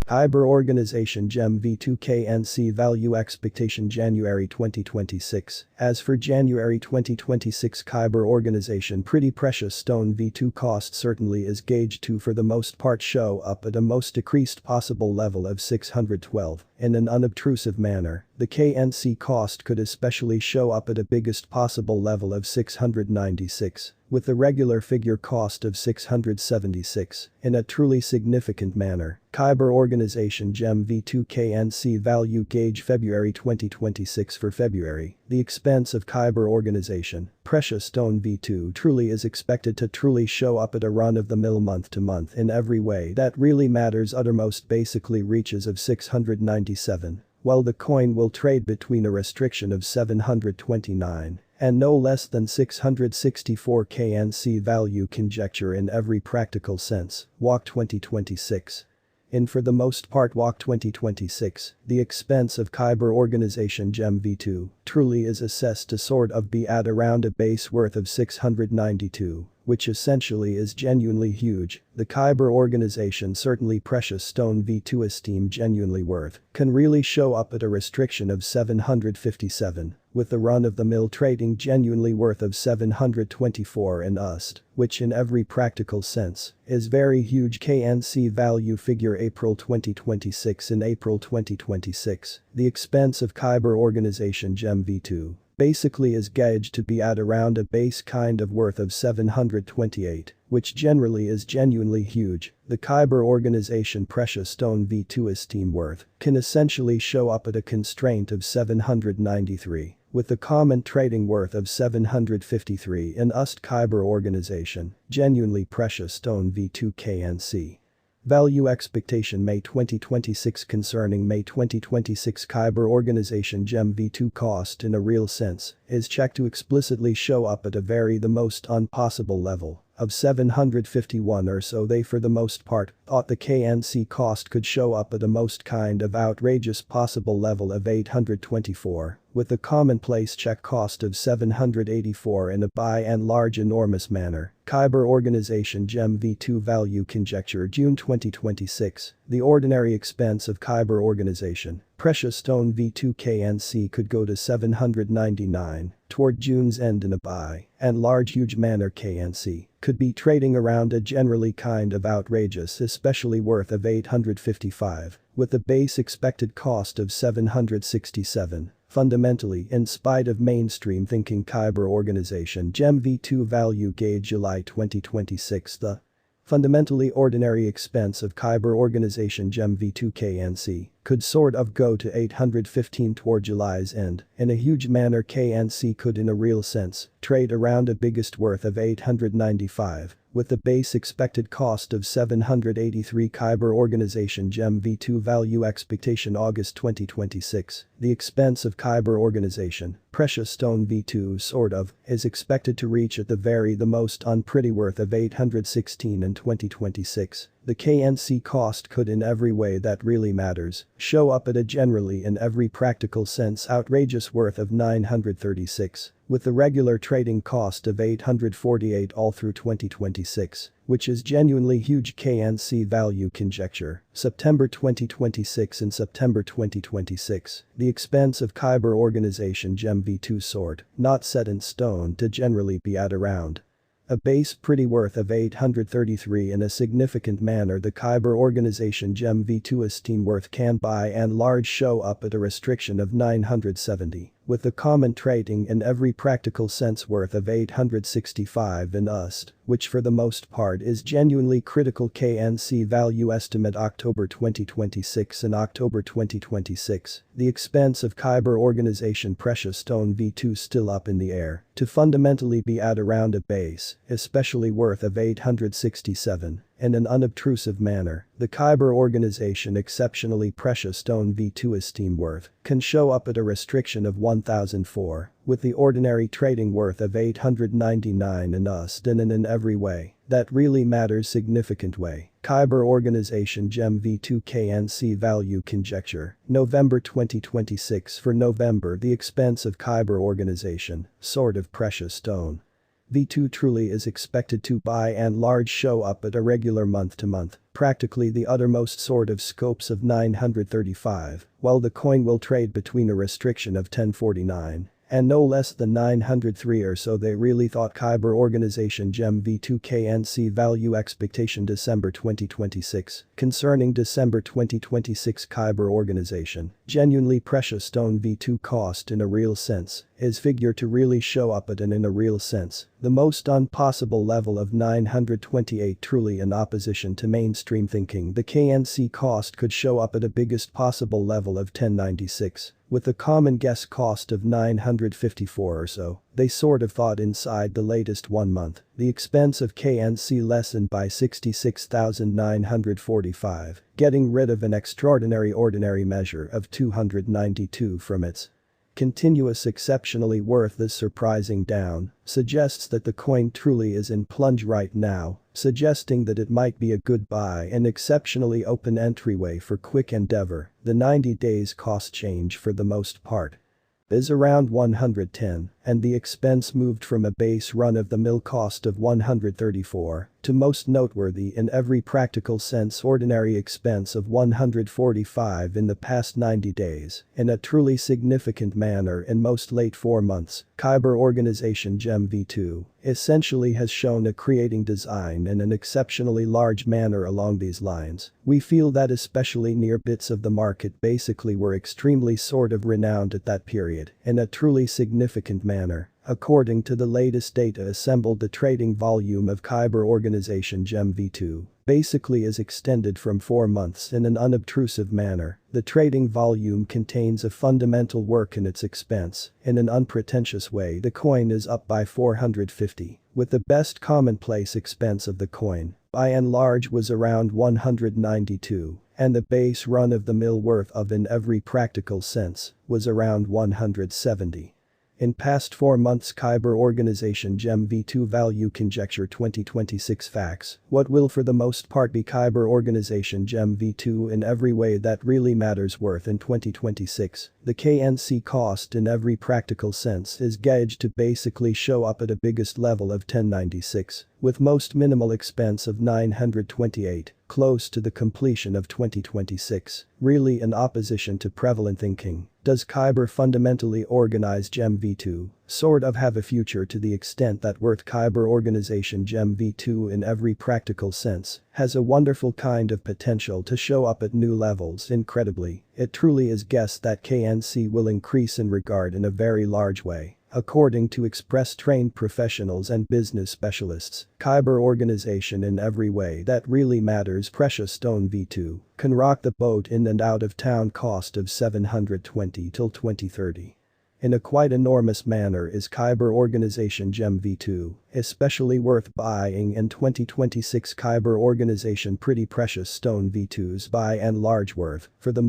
Kyber Organization GEM V2KNC Value Expectation January 2026. As for January 2026 Kyber Organization Pretty Precious Stone V2 cost certainly is gauged to for the most part show up at a most decreased possible level of 612. In an unobtrusive manner, the KNC cost could especially show up at a biggest possible level of 696. With the regular figure cost of 676. In a truly significant manner, Kyber Organization GEM V2KNC Value Gauge February 2026 For February, the expense of Kyber Organization, Precious Stone V2 truly is expected to truly show up at a run-of-the-mill month-to-month in every way that really matters uttermost basically reaches of 697. While the coin will trade between a restriction of 729 and no less than 664 KNC value conjecture in every practical sense, walk 2026. In for the most part walk 2026, the expense of Kyber Organization GEM V2 truly is assessed to sort of be at around a base worth of 692. Which essentially is genuinely huge. The Kyber Organization certainly Precious Stone V2 esteem genuinely worth can really show up at a restriction of 757, with the run-of-the-mill trading genuinely worth of 724 in USD, which in every practical sense is very huge. KNC value figure April 2026 In April 2026, the expense of Kyber Organization GEM V2 basically is gauged to be at around a base kind of worth of 728, which generally is genuinely huge. The Kyber Organization Precious Stone V2 esteem worth can essentially show up at a constraint of 793, with the common trading worth of 753 in USD. Kyber Organization, genuinely Precious Stone V2 KNC. Value expectation May 2026 Concerning May 2026 Kyber Organization GEM V2 cost in a real sense is checked to explicitly show up at a very the most unpossible level of 751 or so. They for the most part thought the KNC cost could show up at a most kind of outrageous possible level of 824, with the commonplace check cost of 784 in a by and large enormous manner. Kyber Organization GEM V2 value conjecture June 2026, the ordinary expense of Kyber Organization, Precious Stone V2 KNC could go to 799, toward June's end in a by and large huge manner. KNC could be trading around a generally kind of outrageous especially worth of 855, with a base expected cost of 767. Fundamentally, in spite of mainstream thinking, Kyber Organization GEM V2 value gauge July 2026 The fundamentally ordinary expense of Kyber Organization GEM V2 KNC could sort of go to 815 toward July's end. In a huge manner KNC could in a real sense trade around a biggest worth of 895. With the base expected cost of 783. Kyber Organization GEM V2 value expectation August 2026, the expense of Kyber Organization, Precious Stone V2 sort of, is expected to reach at the most unpretty worth of 816 in 2026. The KNC cost could in every way that really matters show up at a generally in every practical sense outrageous worth of 936, with the regular trading cost of 848 all through 2026, which is genuinely huge. KNC value conjecture, September 2026 In September 2026, the expense of Kyber Organization GEM V2 sort, not set in stone to generally be at around a base pretty worth of 833 in a significant manner. The Kyber Organization GEM V2 esteem worth can by and large show up at a restriction of 970, with the common trading in every practical sense worth of 865 in USD, which for the most part is genuinely critical. KNC value estimate October 2026 In October 2026, the expense of Kyber Organization Precious Stone V2 still up in the air to fundamentally be at around a base, especially worth of 867. In an unobtrusive manner, the Kyber Organization exceptionally Precious Stone V2 esteem worth can show up at a restriction of 1004, with the ordinary trading worth of 899 in USD and in every way that really matters significant way. Kyber Organization GEM V2 KNC value conjecture, November 2026 For November, the expense of Kyber Organization, sort of Precious Stone V2 truly is expected to by and large show up at a regular month-to-month, practically the uttermost sort of scopes of 935, while the coin will trade between a restriction of 1049 and no less than 903 or so. They really thought Kyber organization GEM V2KNC value expectation December 2026. Concerning December 2026 Kyber organization, genuinely precious stone V2 cost in a real sense is figure to really show up at and in a real sense, the most unpossible level of 928 truly in opposition to mainstream thinking. The KNC cost could show up at a biggest possible level of 1096. With the common guess cost of 954 or so, they sort of thought inside the latest 1 month, the expense of KNC lessened by 66,945, getting rid of an extraordinary ordinary measure of 292 from its continuous exceptionally worth. This surprising down suggests that the coin truly is in plunge right now, suggesting that it might be a good buy and exceptionally open entryway for quick endeavor. The 90 days cost change for the most part is around 110, and the expense moved from a base run-of-the-mill cost of 134 to most noteworthy in every practical sense ordinary expense of 145 in the past 90 days, in a truly significant manner in most late 4 months. Kyber organization GEM V2 essentially has shown a creating design in an exceptionally large manner along these lines. We feel that especially near bits of the market basically were extremely sort of renowned at that period in a truly significant manner. According to the latest data assembled, the trading volume of Kyber organization GEM V2 basically is extended from 4 months in an unobtrusive manner. The trading volume contains a fundamental work in its expense. In an unpretentious way, the coin is up by 450, with the best commonplace expense of the coin by and large was around 192, and the base run-of-the-mill worth of in every practical sense was around 170. In past 4 months Kyber organization GEM V2 value conjecture 2026 facts. What will for the most part be Kyber organization GEM V2 in every way that really matters worth in 2026. The KNC cost in every practical sense is gauged to basically show up at a biggest level of 1096, with most minimal expense of 928, close to the completion of 2026. Really in opposition to prevalent thinking, does Kyber fundamentally organize GEM V2 sort of have a future to the extent that worth Kyber organization GEM V2 in every practical sense has a wonderful kind of potential to show up at new levels. Incredibly, it truly is guessed that KNC will increase in regard in a very large way. According to express-trained professionals and business specialists, Kyber organization in every way that really matters precious stone V2 can rock the boat in and out of town cost of 720 till 2030. In a quite enormous manner is Kyber organization GEM V2 especially worth buying in 2026. Kyber organization pretty precious stone V2's by and large worth for the